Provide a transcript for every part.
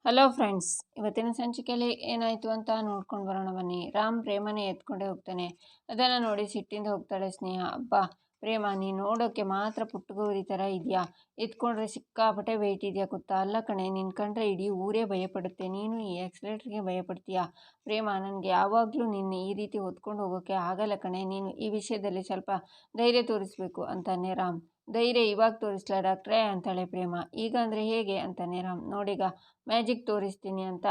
Hello friends, ಇವತ್ತಿನ ಸಂಚಿಕೆಯಲ್ಲಿ ಏನಾಯಿತು ಅಂತ ನೋಡ್ಕೊಂಡು ಬರೋಣ ಬನ್ನಿ. ರಾಮ್ ಪ್ರೇಮನೇ ಎತ್ಕೊಂಡೇ ಹೋಗ್ತಾನೆ. ಅದನ್ನು ನೋಡಿ ಸಿಟ್ಟಿಂದ ಹೋಗ್ತಾಳೆ ಸ್ನೇಹ. ಅಬ್ಬಾ ಪ್ರೇಮ, ನೀನು ನೋಡೋಕ್ಕೆ ಮಾತ್ರ ಪುಟ್ಟಗೌರಿ ಥರ ಇದೆಯಾ, ಎತ್ಕೊಂಡ್ರೆ ಸಿಕ್ಕಾಪಟ್ಟೆ ವೆಯ್ಟ್ ಇದೆಯಾ ಗೊತ್ತಾ? ಅಲ್ಲ ಕಣೆ, ನಿನ್ನ ಕಂಡ್ರೆ ಇಡೀ ಊರೇ ಭಯಪಡುತ್ತೆ, ನೀನು ಈ ಆಕ್ಸಿಲೇಟ್ರಿಗೆ ಭಯಪಡ್ತೀಯಾ? ಪ್ರೇಮ, ನನಗೆ ಯಾವಾಗಲೂ ನಿನ್ನ ಈ ರೀತಿ ಹೊತ್ಕೊಂಡು ಹೋಗೋಕ್ಕೆ ಆಗಲ್ಲ ಕಣೆ, ನೀನು ಈ ವಿಷಯದಲ್ಲಿ ಸ್ವಲ್ಪ ಧೈರ್ಯ ತೋರಿಸ್ಬೇಕು ಅಂತಾನೆ ರಾಮ್. ಧೈರ್ಯ ಇವಾಗ ತೋರಿಸ್ಲಾ ಡಾಕ್ಟ್ರೇ ಅಂತಾಳೆ ಪ್ರೇಮ. ಈಗ ಅಂದರೆ ಹೇಗೆ ಅಂತಾನೆ ರಾಮ್. ನೋಡೀಗ ಮ್ಯಾಜಿಕ್ ತೋರಿಸ್ತೀನಿ ಅಂತ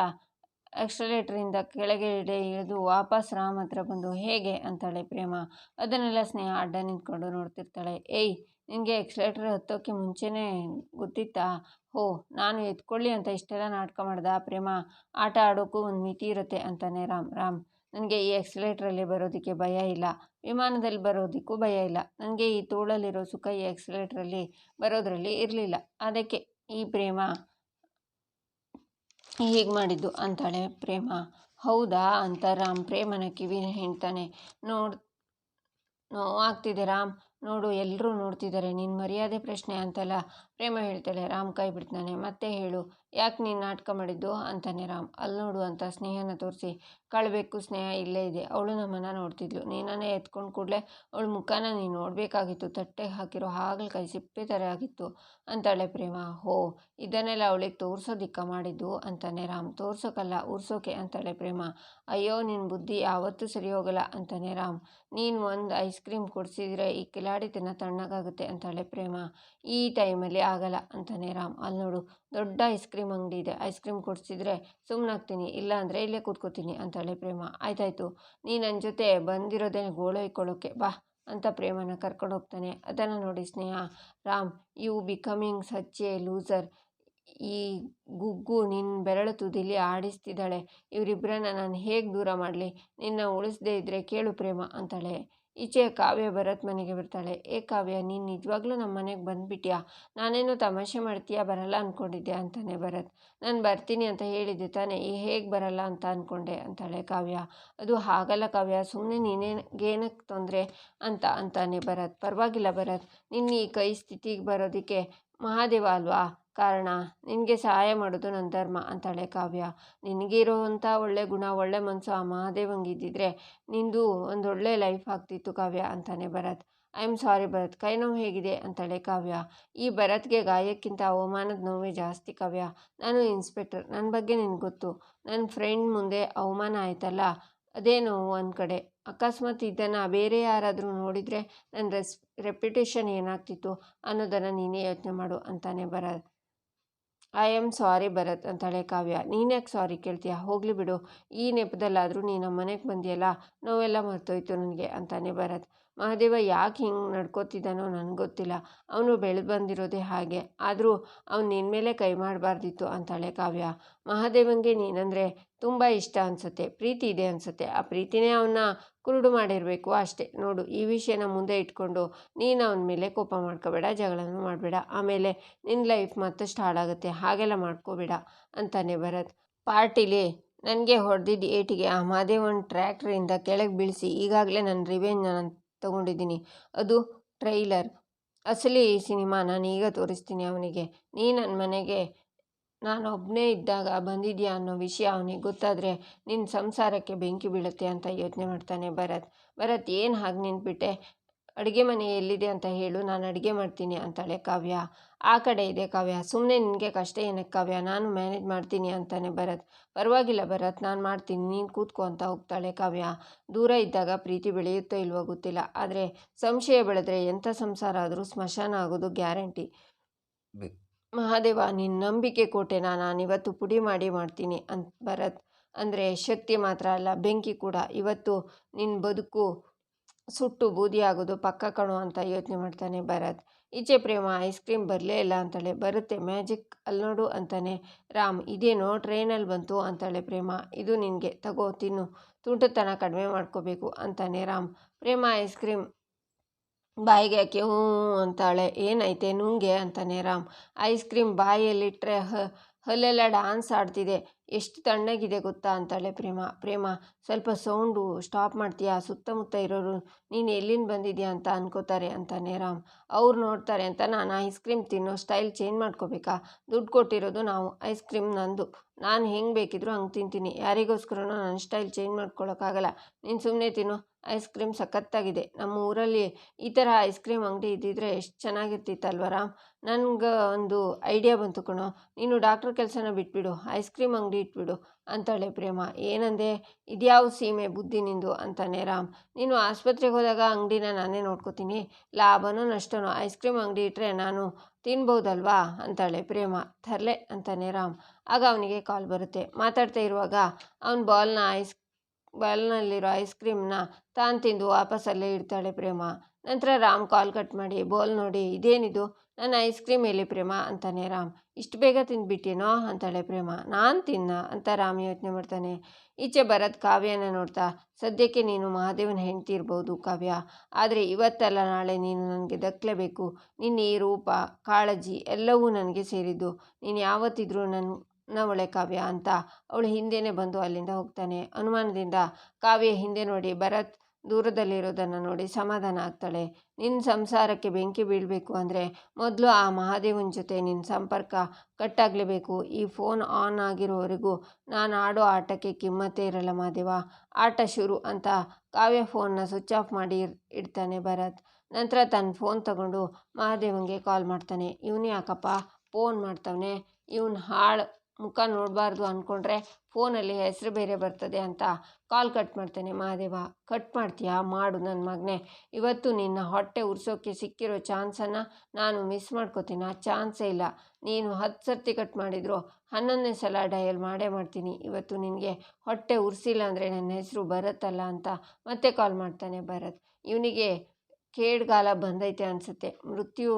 ಆಕ್ಸಲೇಟರಿಂದ ಕೆಳಗೆ ಇಳಿದು ವಾಪಸ್ ರಾಮ್ ಹತ್ರ ಬಂದು ಹೇಗೆ ಅಂತಾಳೆ ಪ್ರೇಮ. ಅದನ್ನೆಲ್ಲ ಸ್ನೇಹ ಅಡ್ಡ ನಿಂತ್ಕೊಂಡು ನೋಡ್ತಿರ್ತಾಳೆ. ಏಯ್, ನಿನಗೆ ಎಕ್ಸಲೇಟರ್ ಹತ್ತೋಕ್ಕೆ ಮುಂಚೆನೇ ಗೊತ್ತಿತ್ತಾ? ಹೋ, ನಾನು ಎತ್ಕೊಳ್ಳಿ ಅಂತ ಇಷ್ಟೆಲ್ಲ ನಾಟಕ ಮಾಡ್ದ ಪ್ರೇಮ. ಆಟ ಆಡೋಕ್ಕೂ ಒಂದು ಮಿತಿ ಇರುತ್ತೆ ಅಂತಾನೆ ರಾಮ್. ನನಗೆ ಈ ಎಕ್ಸಲೇಟ್ರಲ್ಲಿ ಬರೋದಕ್ಕೆ ಭಯ ಇಲ್ಲ, ವಿಮಾನದಲ್ಲಿ ಬರೋದಕ್ಕೂ ಭಯ ಇಲ್ಲ. ನನಗೆ ಈ ತೋಳಲ್ಲಿರೋ ಸುಖ ಈ ಎಕ್ಸಲೇಟ್ರಲ್ಲಿ ಬರೋದ್ರಲ್ಲಿ ಇರಲಿಲ್ಲ. ಅದಕ್ಕೆ ಈ ಪ್ರೇಮ ಹೀಗೆ ಮಾಡಿದ್ದು ಅಂತಾಳೆ ಪ್ರೇಮ. ಹೌದಾ ಅಂತ ರಾಮ್ ಪ್ರೇಮನ ಕಿವಿನ ಹಿಂಡ್ತಾನೆ. ನೋವಾಗ್ತಿದೆ ರಾಮ್, ನೋಡು ಎಲ್ಲರೂ ನೋಡ್ತಿದ್ದಾರೆ, ನಿನ್ನ ಮರ್ಯಾದೆ ಪ್ರಶ್ನೆ ಅಂತಲ್ಲ ಪ್ರೇಮ ಹೇಳ್ತಾಳೆ. ರಾಮ್ ಕೈ ಬಿಡ್ತಾನೆ. ಮತ್ತೆ ಹೇಳು, ಯಾಕೆ ನೀನು ನಾಟಕ ಮಾಡಿದ್ದು ಅಂತಾನೆ ರಾಮ್. ಅಲ್ಲಿ ನೋಡು ಅಂತ ಸ್ನೇಹನ ತೋರಿಸಿ. ಕಳಬೇಕು ಸ್ನೇಹ ಇಲ್ಲೇ ಇದೆ, ಅವಳು ನಮ್ಮನ್ನು ನೋಡ್ತಿದ್ಲು, ನೀನನ್ನೇ ಎತ್ಕೊಂಡು ಕೂಡಲೇ ಅವಳ ಮುಖಾನ ನೀನು ನೋಡಬೇಕಾಗಿತ್ತು, ತಟ್ಟೆಗೆ ಹಾಕಿರೋ ಹಾಗಲಕಾಯಿ ಸಿಪ್ಪೆ ಥರ ಆಗಿತ್ತು ಅಂತಾಳೆ ಪ್ರೇಮ. ಹೋ, ಇದನ್ನೆಲ್ಲ ಅವಳಿಗೆ ತೋರಿಸೋದಿಕ್ಕ ಮಾಡಿದ್ದು ಅಂತಾನೆ ರಾಮ್. ತೋರ್ಸೋಕ್ಕಲ್ಲ, ಉರ್ಸೋಕೆ ಅಂತಾಳೆ ಪ್ರೇಮ. ಅಯ್ಯೋ, ನಿನ್ನ ಬುದ್ಧಿ ಯಾವತ್ತೂ ಸರಿ ಹೋಗಲ್ಲ ಅಂತಾನೆ ರಾಮ್. ನೀನು ಒಂದು ಐಸ್ ಕ್ರೀಮ್ ಕೊಡಿಸಿದ್ರೆ ಈ ಕಿಲಾಡಿತನ ತಣ್ಣಗಾಗುತ್ತೆ ಅಂತಾಳೆ ಪ್ರೇಮ. ಈ ಟೈಮಲ್ಲಿ ಆಗಲ್ಲ ಅಂತಾನೆ ರಾಮ್. ಅಲ್ಲಿ ನೋಡು, ದೊಡ್ಡ ಐಸ್ ಕ್ರೀಮ್ ಅಂಗಡಿ ಇದೆ, ಐಸ್ ಕ್ರೀಮ್ ಕೊಡಿಸಿದ್ರೆ ಸುಮ್ಮನಾಗ್ತೀನಿ, ಇಲ್ಲ ಅಂದರೆ ಇಲ್ಲೇ ಕೂತ್ಕೋತೀನಿ ಅಂತಾಳೆ ಪ್ರೇಮ. ಆಯ್ತಾಯ್ತು, ನೀ ನನ್ನ ಜೊತೆ ಬಂದಿರೋದೇ ಗೋಳೈಕೊಳ್ಳೋಕ್ಕೆ, ಬಾ ಅಂತ ಪ್ರೇಮನ ಕರ್ಕೊಂಡು ಹೋಗ್ತಾನೆ. ಅದನ್ನು ನೋಡಿ Sneha, Ram you becoming such a loser. ಈ ಗುಗ್ಗು ನಿನ್ನ ಬೆರಳು ತುದಿಲಿ ಆಡಿಸ್ತಿದ್ದಾಳೆ, ಇವರಿಬ್ಬರನ್ನ ನಾನು ಹೇಗೆ ದೂರ ಮಾಡಲಿ? ನಿನ್ನ ಉಳಿಸ್ದೇ ಇದ್ದರೆ ಕೇಳು ಪ್ರೇಮ ಅಂತಾಳೆ. ಈಚೆ ಕಾವ್ಯ ಭರತ್ ಮನೆಗೆ ಬರ್ತಾಳೆ. ಏ ಕಾವ್ಯ, ನೀನು ನಿಜವಾಗ್ಲೂ ನಮ್ಮ ಮನೆಗೆ ಬಂದುಬಿಟ್ಯಾ? ನಾನೇನು ತಮಾಷೆ ಮಾಡ್ತೀಯಾ, ಬರಲ್ಲ ಅಂದ್ಕೊಂಡಿದ್ದೆ ಅಂತಾನೆ ಭರತ್. ನಾನು ಬರ್ತೀನಿ ಅಂತ ಹೇಳಿದ್ದೆ ತಾನೇ, ಹೇಗೆ ಬರಲ್ಲ ಅಂತ ಅಂದ್ಕೊಂಡೆ ಅಂತಾಳೆ ಕಾವ್ಯ. ಅದು ಹಾಗಲ್ಲ ಕಾವ್ಯ, ಸುಮ್ಮನೆ ನೀನೇನಕ್ಕೆ ತೊಂದರೆ ಅಂತಾನೆ ಭರತ್. ಪರವಾಗಿಲ್ಲ ಭರತ್, ನಿನ್ನ ಈ ಕೈ ಸ್ಥಿತಿಗೆ ಬರೋದಕ್ಕೆ ಮಹಾದೇವ ಅಲ್ವಾ ಕಾರಣ, ನಿನಗೆ ಸಹಾಯ ಮಾಡೋದು ನನ್ನ ಧರ್ಮ ಅಂತಾಳೆ ಕಾವ್ಯ. ನಿನಗಿರೋವಂಥ ಒಳ್ಳೆ ಗುಣ, ಒಳ್ಳೆ ಮನಸ್ಸು ಆ ಮಹಾದೇವಂಗಿದ್ದಿದ್ರೆ ನಿಂದು ಒಂದೊಳ್ಳೆ ಲೈಫ್ ಆಗ್ತಿತ್ತು ಕಾವ್ಯ ಅಂತಾನೆ Bharat. I am sorry Bharat, ಕೈ ನೋವು ಹೇಗಿದೆ ಅಂತಾಳೆ ಕಾವ್ಯ. ಈ ಭರತ್ಗೆ ಗಾಯಕ್ಕಿಂತ ಅವಮಾನದ ನೋವೇ ಜಾಸ್ತಿ ಕಾವ್ಯ. ನಾನು ಇನ್ಸ್ಪೆಕ್ಟರ್, ನನ್ನ ಬಗ್ಗೆ ನಿನಗೆ ಗೊತ್ತು, ನನ್ನ ಫ್ರೆಂಡ್ ಮುಂದೆ ಅವಮಾನ ಆಯ್ತಲ್ಲ, ಅದೇ ನೋವು ಒಂದು ಕಡೆ. ಅಕಸ್ಮಾತ್ ಇದನ್ನು ಬೇರೆ ಯಾರಾದರೂ ನೋಡಿದರೆ ನನ್ನ ರೆಪ್ಯುಟೇಷನ್ ಏನಾಗ್ತಿತ್ತು ಅನ್ನೋದನ್ನು ನೀನೇ ಯೋಚನೆ ಮಾಡು ಅಂತಾನೆ Bharat. I am sorry Bharat ಅಂತಾಳೆ ಕಾವ್ಯ. ನೀನ್ಯಾಕೆ ಸಾರಿ ಕೇಳ್ತೀಯ, ಹೋಗಲಿ ಬಿಡು, ಈ ನೆಪದಲ್ಲಾದರೂ ನೀನು ನಮ್ಮ ಮನೆಗೆ ಬಂದಿಯಲ್ಲ, ನೋವೆಲ್ಲ ಮರ್ತೋಯ್ತು ನನಗೆ ಅಂತಾನೆ ಭರತ್. ಮಹಾದೇವ ಯಾಕೆ ಹಿಂಗೆ ನಡ್ಕೋತಿದ್ದಾನೋ ನನಗೆ ಗೊತ್ತಿಲ್ಲ, ಅವನು ಬೆಳೆದು ಬಂದಿರೋದೇ ಹಾಗೆ, ಆದರೂ ಅವ್ನು ನಿನ್ನ ಮೇಲೆ ಕೈ ಮಾಡಬಾರ್ದಿತ್ತು ಅಂತಾಳೆ ಕಾವ್ಯ. ಮಹಾದೇವನಿಗೆ ನೀನಂದರೆ ತುಂಬ ಇಷ್ಟ ಅನಿಸುತ್ತೆ, ಪ್ರೀತಿ ಇದೆ ಅನಿಸುತ್ತೆ, ಆ ಪ್ರೀತಿನೇ ಅವನ್ನ ಕುರುಡು ಮಾಡಿರಬೇಕು ಅಷ್ಟೇ. ನೋಡು, ಈ ವಿಷಯನ ಮುಂದೆ ಇಟ್ಕೊಂಡು ನೀನು ಅವನ ಮೇಲೆ ಕೋಪ ಮಾಡ್ಕೋಬೇಡ, ಜಗಳನೂ ಮಾಡಬೇಡ, ಆಮೇಲೆ ನಿನ್ನ ಲೈಫ್ ಮತ್ತಷ್ಟು ಹಾಳಾಗುತ್ತೆ, ಹಾಗೆಲ್ಲ ಮಾಡ್ಕೋಬೇಡ ಅಂತಾನೆ ಭರತ್. ಪಾರ್ಟಿಲಿ ನನಗೆ ಹೊಡೆದಿದ್ದ ಏಟಿಗೆ ಆ ಮಹಾದೇವನ ಟ್ರ್ಯಾಕ್ಟ್ರಿಂದ ಕೆಳಗೆ ಬೀಳಿಸಿ ಈಗಾಗಲೇ ನನ್ನ ರಿವೆಂಜ್ ನಾನು ತೊಗೊಂಡಿದ್ದೀನಿ. ಅದು ಟ್ರೈಲರ್, ಅಸಲಿ ಸಿನಿಮಾ ನಾನು ಈಗ ತೋರಿಸ್ತೀನಿ ಅವನಿಗೆ. ನೀ ನನ್ನ ಮನೆಗೆ ನಾನೊಬ್ಬನೇ ಇದ್ದಾಗ ಬಂದಿದ್ಯಾ ಅನ್ನೋ ವಿಷಯ ಅವನಿಗೆ ಗೊತ್ತಾದರೆ ನಿನ್ನ ಸಂಸಾರಕ್ಕೆ ಬೆಂಕಿ ಬೀಳುತ್ತೆ ಅಂತ ಯೋಚನೆ ಮಾಡ್ತಾನೆ ಭರತ್. ಏನು ಹಾಗೆ ನಿಂತ್ಬಿಟ್ಟೆ, ಅಡುಗೆ ಮನೆ ಎಲ್ಲಿದೆ ಅಂತ ಹೇಳು, ನಾನು ಅಡುಗೆ ಮಾಡ್ತೀನಿ ಅಂತಾಳೆ ಕಾವ್ಯ. ಆ ಕಡೆ ಇದೆ ಕಾವ್ಯ. ಸುಮ್ಮನೆ ನಿನಗೆ ಕಷ್ಟ ಏನಕ್ಕೆ ಕಾವ್ಯ, ನಾನು ಮ್ಯಾನೇಜ್ ಮಾಡ್ತೀನಿ ಅಂತಾನೆ ಭರತ್. ಪರವಾಗಿಲ್ಲ ಭರತ್, ನಾನು ಮಾಡ್ತೀನಿ, ನೀನು ಕೂತ್ಕೋ ಅಂತ ಹೋಗ್ತಾಳೆ ಕಾವ್ಯ. ದೂರ ಇದ್ದಾಗ ಪ್ರೀತಿ ಬೆಳೆಯುತ್ತೋ ಇಲ್ವೋ ಗೊತ್ತಿಲ್ಲ, ಆದರೆ ಸಂಶಯ ಬೆಳೆದ್ರೆ ಎಂಥ ಸಂಸಾರ ಆದರೂ ಸ್ಮಶಾನ ಆಗೋದು ಗ್ಯಾರಂಟಿ. ಮಹಾದೇವ, ನಿನ್ನ ನಂಬಿಕೆ ಕೋಟೆನ ನಾನಿವತ್ತು ಪುಡಿ ಮಾಡ್ತೀನಿ ಭರತ್. ಅಂದರೆ ಶಕ್ತಿ ಮಾತ್ರ ಅಲ್ಲ, ಬೆಂಕಿ ಕೂಡ. ಇವತ್ತು ನಿನ್ನ ಬದುಕು ಸುಟ್ಟು ಬೂದಿ ಆಗೋದು ಪಕ್ಕ ಕಣೋ ಅಂತ ಯೋಚನೆ ಮಾಡ್ತಾನೆ ಭರತ್. ಈಚೆ ಪ್ರೇಮ ಐಸ್ ಕ್ರೀಮ್ ಬರಲೇ ಇಲ್ಲ ಅಂತಾಳೆ. ಬರುತ್ತೆ ಮ್ಯಾಜಿಕ್, ಅಲ್ಲಿ ನೋಡು ಅಂತಾನೆ ರಾಮ್. ಇದೇನೋ ಟ್ರೈನಲ್ಲಿ ಬಂತು ಅಂತಾಳೆ ಪ್ರೇಮ. ಇದು ನಿನಗೆ, ತಗೋ ತಿನ್ನು, ತುಂಟತನ ಕಡಿಮೆ ಮಾಡ್ಕೋಬೇಕು ಅಂತಾನೆ ರಾಮ್. ಪ್ರೇಮ ಐಸ್ ಕ್ರೀಮ್ ಬಾಯಿಗೆ ಹಾಕಿ ಹ್ಞೂ ಅಂತಾಳೆ. ಏನೈತೆ ನುಂಗೆ ಅಂತಾನೆ ರಾಮ್. ಐಸ್ ಕ್ರೀಮ್ ಬಾಯಲ್ಲಿಟ್ಟರೆ ಹಲ್ಲೆಲ್ಲ ಡ್ಯಾನ್ಸ್ ಆಡ್ತಿದೆ, ಎಷ್ಟು ತಣ್ಣಗಿದೆ ಗೊತ್ತಾ ಅಂತಾಳೆ ಪ್ರೇಮ ಸ್ವಲ್ಪ ಸೌಂಡು ಸ್ಟಾಪ್ ಮಾಡ್ತೀಯಾ, ಸುತ್ತಮುತ್ತ ಇರೋರು ನೀನು ಎಲ್ಲಿಂದ ಬಂದಿದ್ಯಾ ಅಂತ ಅನ್ಕೋತಾರೆ ಅಂತಾನೆ ರಾಮ್. ಅವ್ರು ನೋಡ್ತಾರೆ ಅಂತ ನಾನು ಐಸ್ ಕ್ರೀಮ್ ತಿನ್ನೋ ಸ್ಟೈಲ್ ಚೇಂಜ್ ಮಾಡ್ಕೋಬೇಕಾ? ದುಡ್ಡು ಕೊಟ್ಟಿರೋದು ನಾವು, ಐಸ್ ಕ್ರೀಮ್ ನಂದು, ನಾನು ಹೆಂಗೆ ಬೇಕಿದ್ರೂ ಹಂಗೆ ತಿಂತೀನಿ. ಯಾರಿಗೋಸ್ಕರನೂ ನನ್ನ ಸ್ಟೈಲ್ ಚೇಂಜ್ ಮಾಡ್ಕೊಳಕ್ಕಾಗಲ್ಲ. ನೀನು ಸುಮ್ಮನೆ ತಿನ್ನು. ಐಸ್ ಕ್ರೀಮ್ ಸಖತ್ತಾಗಿದೆ. ನಮ್ಮ ಊರಲ್ಲಿ ಈ ಥರ ಐಸ್ ಕ್ರೀಮ್ ಅಂಗಡಿ ಇದ್ದಿದ್ರೆ ಎಷ್ಟು ಚೆನ್ನಾಗಿರ್ತಿತ್ತಲ್ವ ರಾಮ್. ನನಗೆ ಒಂದು ಐಡಿಯಾ ಬಂತು ಕಣೋ. ನೀನು ಡಾಕ್ಟ್ರ್ ಕೆಲಸನ ಬಿಟ್ಬಿಡು, ಐಸ್ ಕ್ರೀಮ್ ಅಂಗಡಿ ಇಟ್ಬಿಡು ಅಂತಾಳೆ ಪ್ರೇಮ. ಏನಂದೆ? ಇದ್ಯಾವ ಸೀಮೆ ಬುದ್ಧಿ ನಿಂದು ಅಂತಾನೆ ರಾಮ್. ನೀನು ಆಸ್ಪತ್ರೆಗೆ ಹೋದಾಗ ಅಂಗಡಿನ ನಾನೇ ನೋಡ್ಕೋತೀನಿ, ಲಾಭನೋ ನಷ್ಟನೋ ಐಸ್ ಕ್ರೀಮ್ ಅಂಗಡಿ ಇಟ್ಟರೆ ನಾನು ತಿನ್ಬೋದಲ್ವಾ ಅಂತಾಳೆ ಪ್ರೇಮ. ತರಲೆ ಅಂತಾನೆ ರಾಮ್. ಆಗ ಅವನಿಗೆ ಕಾಲ್ ಬರುತ್ತೆ. ಮಾತಾಡ್ತಾ ಇರುವಾಗ ಅವನ ಬಾಲ್ನಲ್ಲಿರೋ ಐಸ್ ಕ್ರೀಮ್ನ ತಾನು ತಿಂದು ವಾಪಸ್ಸಲ್ಲೇ ಇಡ್ತಾಳೆ ಪ್ರೇಮ. ನಂತರ ರಾಮ್ ಕಾಲ್ ಕಟ್ ಮಾಡಿ ಬಾಲ್ ನೋಡಿ, ಇದೇನಿದು, ನನ್ನ ಐಸ್ ಕ್ರೀಮ್ ಎಲ್ಲಿ ಪ್ರೇಮ ಅಂತಾನೆ ರಾಮ್. ಇಷ್ಟು ಬೇಗ ತಿಂದ್ಬಿಟ್ಟೇನೋ ಅಂತಾಳೆ ಪ್ರೇಮ. ನಾನು ತಿನ್ನ ಅಂತ ರಾಮ್ ಯೋಚನೆ ಮಾಡ್ತಾನೆ. ಈಚೆ ಭರತ್ ಕಾವ್ಯನ ನೋಡ್ತಾ, ಸದ್ಯಕ್ಕೆ ನೀನು ಮಹಾದೇವನ ಹೆಂಡ್ತಿ ಇರ್ಬೋದು ಕಾವ್ಯ, ಆದರೆ ಇವತ್ತಲ್ಲ ನಾಳೆ ನೀನು ನನಗೆ ದಕ್ಕಲೇಬೇಕು. ನಿನ್ನ ಈ ರೂಪ, ಕಾಳಜಿ ಎಲ್ಲವೂ ನನಗೆ ಸೇರಿದ್ದು. ನೀನು ಯಾವತ್ತಿದ್ರೂ ನನ್ನವಳೆ ಕಾವ್ಯ ಅಂತ ಅವಳು ಹಿಂದೆನೇ ಬಂದು ಅಲ್ಲಿಂದ ಹೋಗ್ತಾನೆ. ಅನುಮಾನದಿಂದ ಕಾವ್ಯ ಹಿಂದೆ ನೋಡಿ ಭರತ್ ದೂರದಲ್ಲಿರೋದನ್ನು ನೋಡಿ ಸಮಾಧಾನ ಆಗ್ತಾಳೆ. ನಿನ್ನ ಸಂಸಾರಕ್ಕೆ ಬೆಂಕಿ ಬೀಳಬೇಕು ಅಂದರೆ ಮೊದಲು ಆ ಮಹಾದೇವನ ಜೊತೆ ನಿನ್ನ ಸಂಪರ್ಕ ಕಟ್ಟಾಗಲೇಬೇಕು. ಈ ಫೋನ್ ಆನ್ ಆಗಿರೋವರೆಗೂ ನಾನು ಆಡೋ ಆಟಕ್ಕೆ ಕಿಮ್ಮತ್ತೇ ಇರಲ್ಲ ಮಹಾದೇವ. ಆಟ ಶುರು ಅಂತ ಕಾವ್ಯ ಫೋನ್ನ ಸ್ವಿಚ್ ಆಫ್ ಮಾಡಿ ಇಡ್ತಾನೆ ಭರತ್. ನಂತರ ತನ್ನ ಫೋನ್ ತಗೊಂಡು ಮಹಾದೇವನಿಗೆ ಕಾಲ್ ಮಾಡ್ತಾನೆ. ಇವನು ಯಾಕಪ್ಪ ಫೋನ್ ಮಾಡ್ತಾವನೆ, ಇವನು ಹಾಳು ಮುಖ ನೋಡಬಾರ್ದು ಅಂದ್ಕೊಂಡ್ರೆ ಫೋನಲ್ಲಿ ಹೆಸರು ಬೇರೆ ಬರ್ತದೆ ಅಂತ ಕಾಲ್ ಕಟ್ ಮಾಡ್ತಾನೆ ಮಹಾದೇವ. ಕಟ್ ಮಾಡ್ತೀಯಾ? ಮಾಡು ನನ್ನ ಮಗನೇ. ಇವತ್ತು ನಿನ್ನ ಹೊಟ್ಟೆ ಉರ್ಸೋಕ್ಕೆ ಸಿಕ್ಕಿರೋ ಚಾನ್ಸನ್ನು ನಾನು ಮಿಸ್ ಮಾಡ್ಕೋತೀನಿ. ಆ ಚಾನ್ಸೇ ಇಲ್ಲ. ನೀನು 10 ಸರ್ತಿ ಕಟ್ ಮಾಡಿದ್ರು 11ನೇ ಸಲ ಡಯಲ್ ಮಾಡೇ ಮಾಡ್ತೀನಿ. ಇವತ್ತು ನಿನಗೆ ಹೊಟ್ಟೆ ಉರ್ಸಿಲ್ಲ ಅಂದರೆ ನನ್ನ ಹೆಸರು ಬರುತ್ತಲ್ಲ ಅಂತ ಮತ್ತೆ ಕಾಲ್ ಮಾಡ್ತಾನೆ ಭರತ್. ಇವನಿಗೆ ಕೇಡ್ಗಾಲ ಬಂದೈತೆ ಅನಿಸುತ್ತೆ. ಮೃತ್ಯು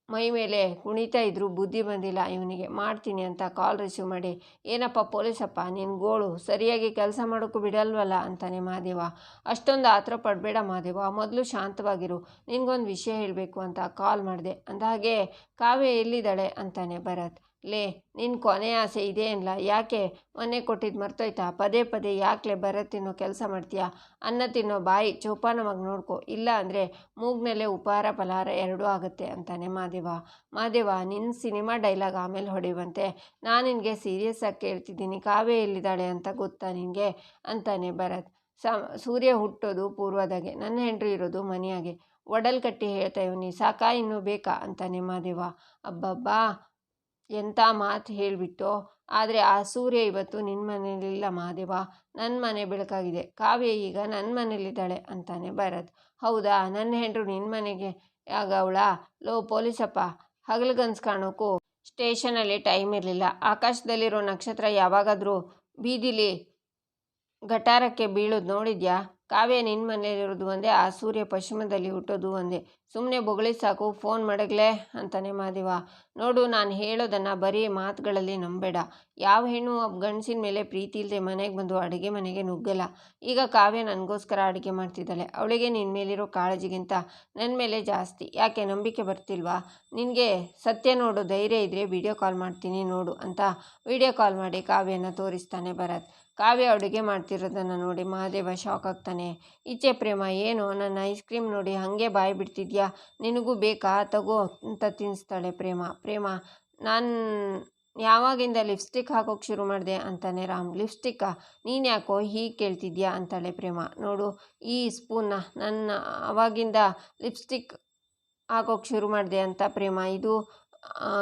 ಮೈ ಮೇಲೆ ಕುಣಿತಾ ಇದ್ರೂ ಬುದ್ಧಿ ಬಂದಿಲ್ಲ ಇವನಿಗೆ. ಮಾಡ್ತೀನಿ ಅಂತ ಕಾಲ್ ರಿಸೀವ್ ಮಾಡಿ, ಏನಪ್ಪ ಪೊಲೀಸಪ್ಪ, ನಿನ್ನ ಗೋಳು ಸರಿಯಾಗಿ ಕೆಲಸ ಮಾಡೋಕ್ಕೂ ಬಿಡಲ್ವಲ್ಲ ಅಂತಾನೆ ಮಹಾದೇವ. ಅಷ್ಟೊಂದು ಆತರ ಪಡಬೇಡ ಮಹಾದೇವ, ಮೊದಲು ಶಾಂತವಾಗಿರು, ನಿನಗೊಂದು ವಿಷಯ ಹೇಳಬೇಕು ಅಂತ ಕಾಲ್ ಮಾಡಿದೆ. ಅಂದಹಾಗೆ ಕಾವ್ಯ ಎಲ್ಲಿದ್ದಾಳೆ ಅಂತಾನೆ ಭರತ್. ಲೇ, ನಿನ್ನ ಕೊನೆ ಆಸೆ ಇದೆ ಅನ್ಲ, ಯಾಕೆ ಮೊನ್ನೆ ಕೊಟ್ಟಿದ್ದು ಮರ್ತೋಯ್ತಾ? ಪದೇ ಪದೇ ಯಾಕೆ ಭರತ್ ತಿನ್ನೋ ಕೆಲಸ ಮಾಡ್ತೀಯಾ? ಅನ್ನ ತಿನ್ನೋ ಬಾಯಿ ಚೌಪಾನವಾಗಿ ನೋಡ್ಕೊ, ಇಲ್ಲ ಅಂದರೆ ಮೂಗ್ನಲ್ಲೇ ಉಪಹಾರ ಫಲಹಾರ ಎರಡೂ ಆಗುತ್ತೆ ಅಂತಾನೆ ಮಹಾದೇವ. ನಿನ್ನ ಸಿನಿಮಾ ಡೈಲಾಗ್ ಆಮೇಲೆ ಹೊಡೆಯುವಂತೆ, ನಾನು ನಿನಗೆ ಸೀರಿಯಸ್ ಆಗಿ ಕೇಳ್ತಿದ್ದೀನಿ, ಕಾವ್ಯ ಎಲ್ಲಿದ್ದಾಳೆ ಅಂತ ಗೊತ್ತಾ ನಿನಗೆ ಅಂತಾನೆ ಭರತ್. ಸೂರ್ಯ ಹುಟ್ಟೋದು ಪೂರ್ವದಾಗೆ, ನನ್ನ ಹೆಂಡ್ರು ಇರೋದು ಮನೆಯಾಗೆ. ಒಡಲ್ ಕಟ್ಟಿ ಹೇಳ್ತಾ ಇವನಿ, ಸಾಕಾ ಇನ್ನೂ ಬೇಕಾ ಅಂತಾನೆ ಮಹಾದೇವ. ಅಬ್ಬಬ್ಬಾ, ಎಂಥ ಮಾತು ಹೇಳಿಬಿಟ್ಟು. ಆದರೆ ಆ ಸೂರ್ಯ ಇವತ್ತು ನಿನ್ನ ಮನೇಲಿಲ್ಲ ಮಹಾದೇವ, ನನ್ನ ಮನೆ ಬೆಳಕಾಗಿದೆ. ಕಾವ್ಯ ಈಗ ನನ್ನ ಮನೇಲಿದ್ದಾಳೆ ಅಂತಾನೆ ಭರತ್. ಹೌದಾ, ನನ್ನ ಹೆಂಡ್ರು ನಿನ್ನ ಮನೆಗೆ ಆಗವಳ? ಲೋ ಪೊಲೀಸಪ್ಪ, ಹಗಲುಗನ್ಸು ಕಾಣೋಕ್ಕೂ ಸ್ಟೇಷನಲ್ಲಿ ಟೈಮ್ ಇರಲಿಲ್ಲ. ಆಕಾಶದಲ್ಲಿರೋ ನಕ್ಷತ್ರ ಯಾವಾಗಾದರೂ ಬೀದಿಲಿ ಗಟಾರಕ್ಕೆ ಬೀಳೋದು ನೋಡಿದ್ಯಾ? ಕಾವ್ಯ ನಿನ್ನ ಮನೇಲಿರೋದು ಒಂದೇ, ಆ ಸೂರ್ಯ ಪಶ್ಚಿಮದಲ್ಲಿ ಹುಟ್ಟೋದು ಒಂದೇ. ಸುಮ್ಮನೆ ಬೊಗಳಿ ಸಾಕು, ಫೋನ್ ಮಾಡಗ್ಲೇ ಅಂತಾನೆ ಮಹಾದೇವ. ನೋಡು, ನಾನು ಹೇಳೋದನ್ನು ಬರೀ ಮಾತುಗಳಲ್ಲಿ ನಂಬೇಡ. ಯಾವ ಹೆಣ್ಣು ಒಬ್ಬ ಗಂಡಸಿನ ಮೇಲೆ ಪ್ರೀತಿ ಇಲ್ಲದೆ ಮನೆಗೆ ಬಂದು ಅಡುಗೆ ಮನೆಗೆ ನುಗ್ಗಲ್ಲ. ಈಗ ಕಾವ್ಯ ನನಗೋಸ್ಕರ ಅಡುಗೆ ಮಾಡ್ತಿದ್ದಾಳೆ. ಅವಳಿಗೆ ನಿನ್ನ ಮೇಲಿರೋ ಕಾಳಜಿಗಿಂತ ನನ್ನ ಮೇಲೆ ಜಾಸ್ತಿ. ಯಾಕೆ ನಂಬಿಕೆ ಬರ್ತಿಲ್ವಾ ನಿನಗೆ? ಸತ್ಯ ನೋಡೋ ಧೈರ್ಯ ಇದ್ದರೆ ವಿಡಿಯೋ ಕಾಲ್ ಮಾಡ್ತೀನಿ ನೋಡು ಅಂತ ವಿಡಿಯೋ ಕಾಲ್ ಮಾಡಿ ಕಾವ್ಯನ ತೋರಿಸ್ತಾನೆ ಭರತ್. ಕಾವ್ಯ ಅಡುಗೆ ಮಾಡ್ತಿರೋದನ್ನು ನೋಡಿ ಮಹಾದೇವ ಶಾಕ್ ಆಗ್ತಾನೆ. ಈಚೆ ಪ್ರೇಮ, ಏನು ನನ್ನ ಐಸ್ ಕ್ರೀಮ್ ನೋಡಿ ಹಾಗೆ ಬಾಯಿ ಬಿಡ್ತಿದ್ಯಾ? ನಿನಗೂ ಬೇಕಾ? ತಗೋ ಅಂತ ತಿನ್ನಿಸ್ತಾಳೆ ಪ್ರೇಮ. ನಾನು ಯಾವಾಗಿಂದ ಲಿಪ್ಸ್ಟಿಕ್ ಹಾಕೋಕ್ಕೆ ಶುರು ಮಾಡಿದೆ ಅಂತಾನೆ ರಾಮ್. ಲಿಪ್ಸ್ಟಿಕ್ಕಾ? ನೀನು ಯಾಕೋ ಹೀಗೆ ಕೇಳ್ತಿದ್ಯಾ ಅಂತಾಳೆ ಪ್ರೇಮ. ನೋಡು ಈ ಸ್ಪೂನ್ನ, ನನ್ನ ಆವಾಗಿಂದ ಲಿಪ್ಸ್ಟಿಕ್ ಹಾಕೋಕ್ಕೆ ಶುರು ಮಾಡಿದೆ ಅಂತ ಪ್ರೇಮ. ಇದು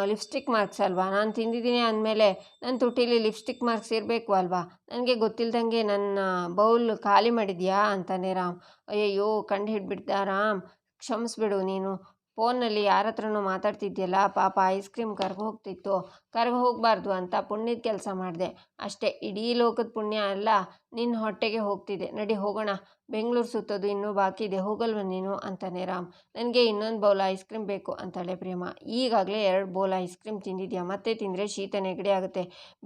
ಲಿಪ್ಸ್ಟಿಕ್ ಮಾರ್ಕ್ಸ್ ಅಲ್ವಾ? ನಾನು ತಿಂದಿದ್ದೀನಿ ಅಂದಮೇಲೆ ನನ್ನ ತುಟಿಲಿ ಲಿಪ್ಸ್ಟಿಕ್ ಮಾರ್ಕ್ಸ್ ಇರಬೇಕು ಅಲ್ವಾ? ನನಗೆ ಗೊತ್ತಿಲ್ದಂಗೆ ನನ್ನ ಬೌಲ್ ಖಾಲಿ ಮಾಡಿದ್ಯಾ ಅಂತಾನೆ ರಾಮ್. ಅಯ್ಯಯ್ಯೋ, ಕಂಡು ಹಿಡ್ಬಿಡ್ದ ರಾಮ್, ಕ್ಷಮಿಸ್ಬಿಡು. ನೀನು ಫೋನ್ನಲ್ಲಿ ಯಾರ ಹತ್ರನೂ ಮಾತಾಡ್ತಿದ್ಯಲ್ಲ, ಪಾಪ ಐಸ್ ಕ್ರೀಮ್ ಕರ್ಗೋಗ್ತಿತ್ತು, ಹೋಗಬಾರ್ದು ಅಂತ ಪುಣ್ಯದ ಕೆಲಸ ಮಾಡಿದೆ ಅಷ್ಟೇ. ಇಡೀ ಲೋಕದ ಪುಣ್ಯ ಎಲ್ಲ ನಿನ್ನ ಹೊಟ್ಟೆಗೆ ಹೋಗ್ತಿದೆ. ನಡಿ ಹೋಗೋಣ, ಬೆಂಗಳೂರು ಸುತ್ತೋದು ಇನ್ನೂ ಬಾಕಿ ಇದೆ, ಹೋಗಲ್ವ ನೀನು ಅಂತಾನೆ ರಾಮ್. ನನಗೆ ಇನ್ನೊಂದು ಬೌಲ್ ಐಸ್ ಕ್ರೀಮ್ ಬೇಕು ಅಂತಾಳೆ ಪ್ರೇಮ. ಈಗಾಗಲೇ 2 ಬೌಲ್ ಐಸ್ ಕ್ರೀಮ್ ತಿಂದಿದ್ಯಾ, ಮತ್ತೆ ತಿಂದರೆ ಶೀತ ನೆಗಡಿ ಆಗುತ್ತೆ,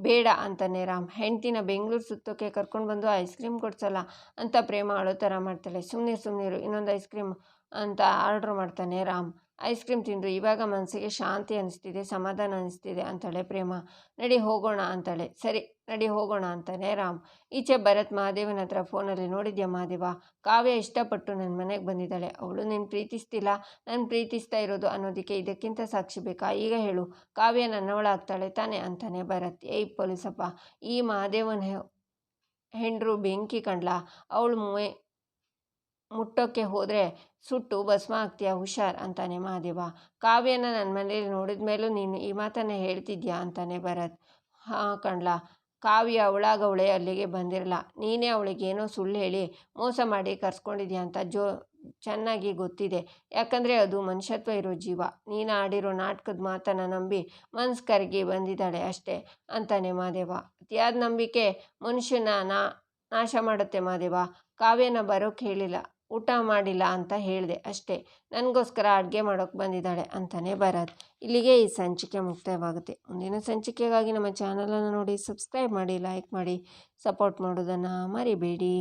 ಬೇಡ ಅಂತಾನೆ ರಾಮ್. ಹೆಂಡ್ತಿನ ಬೆಂಗಳೂರು ಸುತ್ತೋಕೆ ಕರ್ಕೊಂಡು ಬಂದು ಐಸ್ ಕ್ರೀಮ್ ಕೊಡ್ಸಲ್ಲ ಅಂತ ಪ್ರೇಮ ಅಳೋ ಥರ ಮಾಡ್ತಾಳೆ. ಸುಮ್ಮನಿರು, ಇನ್ನೊಂದು ಐಸ್ ಕ್ರೀಮ್ ಅಂತ ಆರ್ಡ್ರ್ ಮಾಡ್ತಾನೆ ರಾಮ್. ಐಸ್ ಕ್ರೀಮ್ ತಿಂದು ಇವಾಗ ಮನಸ್ಸಿಗೆ ಶಾಂತಿ ಅನಿಸ್ತಿದೆ, ಸಮಾಧಾನ ಅನಿಸ್ತಿದೆ ಅಂತಾಳೆ ಪ್ರೇಮ. ನಡಿ ಹೋಗೋಣ ಅಂತಾಳೆ. ಸರಿ ನಡಿ ಹೋಗೋಣ ಅಂತಾನೆ ರಾಮ್. ಈಚೆ ಭರತ್ ಮಹಾದೇವನ ಹತ್ರ ಫೋನಲ್ಲಿ, ನೋಡಿದ್ಯಾ ಮಹಾದೇವ, ಕಾವ್ಯ ಇಷ್ಟಪಟ್ಟು ನನ್ನ ಮನೆಗೆ ಬಂದಿದ್ದಾಳೆ. ಅವಳು ನೀನು ಪ್ರೀತಿಸ್ತಿಲ್ಲ, ನಾನು ಪ್ರೀತಿಸ್ತಾ ಇರೋದು ಅನ್ನೋದಕ್ಕೆ ಇದಕ್ಕಿಂತ ಸಾಕ್ಷಿ ಬೇಕಾ? ಈಗ ಹೇಳು, ಕಾವ್ಯ ನನ್ನವಳಾಗ್ತಾಳೆ ತಾನೆ ಅಂತಾನೆ ಭರತ್. ಏಯ್ ಪೊಲೀಸಪ್ಪ, ಈ ಮಹಾದೇವನ ಹೆಂಡ್ರು ಬೆಂಕಿ ಕಂಡ್ಲಾ, ಅವಳು ಮುಟ್ಟೋಕ್ಕೆ ಹೋದರೆ ಸುಟ್ಟು ಭಸ್ಮ ಆಗ್ತೀಯ, ಹುಷಾರ್ ಅಂತಾನೆ ಮಹಾದೇವ. ಕಾವ್ಯನ ನನ್ನ ಮನೇಲಿ ನೋಡಿದ ಮೇಲೂ ನೀನು ಈ ಮಾತನ್ನು ಹೇಳ್ತಿದ್ಯಾ ಅಂತಾನೆ ಭರತ್. ಹಾಂ ಕಣ್ಲಾ, ಕಾವ್ಯ ಅವಳಾಗವಳೆ ಅಲ್ಲಿಗೆ ಬಂದಿರಲ್ಲ, ನೀನೇ ಅವಳಿಗೇನೋ ಸುಳ್ಳು ಹೇಳಿ ಮೋಸ ಮಾಡಿ ಕರ್ಸ್ಕೊಂಡಿದ್ಯಾ ಅಂತ ಚೆನ್ನಾಗಿ ಗೊತ್ತಿದೆ. ಯಾಕಂದರೆ ಅದು ಮನುಷ್ಯತ್ವ ಇರೋ ಜೀವ. ನೀನು ಆಡಿರೋ ನಾಟಕದ ಮಾತನ್ನು ನಂಬಿ ಮನ್ಸು ಕರಗಿ ಬಂದಿದ್ದಾಳೆ ಅಷ್ಟೇ ಅಂತಾನೆ ಮಹಾದೇವ. ಅತಿಯಾದ ನಂಬಿಕೆ ಮನುಷ್ಯನ ನಾಶ ಮಾಡುತ್ತೆ ಮಹಾದೇವ. ಕಾವ್ಯನ ಬರೋಕ್ಕೆ ಹೇಳಿಲ್ಲ, ಊಟ ಮಾಡಿಲ್ಲ ಅಂತ ಹೇಳಿದೆ ಅಷ್ಟೇ, ನನಗೋಸ್ಕರ ಅಡುಗೆ ಮಾಡೋಕ್ಕೆ ಬಂದಿದ್ದಾಳೆ ಅಂತಾನೆ ಭರತ್. ಇಲ್ಲಿಗೆ ಈ ಸಂಚಿಕೆ ಮುಕ್ತಾಯವಾಗುತ್ತೆ. ಮುಂದಿನ ಸಂಚಿಕೆಗಾಗಿ ನಮ್ಮ ಚಾನಲನ್ನು ನೋಡಿ ಸಬ್ಸ್ಕ್ರೈಬ್ ಮಾಡಿ, ಲೈಕ್ ಮಾಡಿ, ಸಪೋರ್ಟ್ ಮಾಡೋದನ್ನು ಮರಿಬೇಡಿ.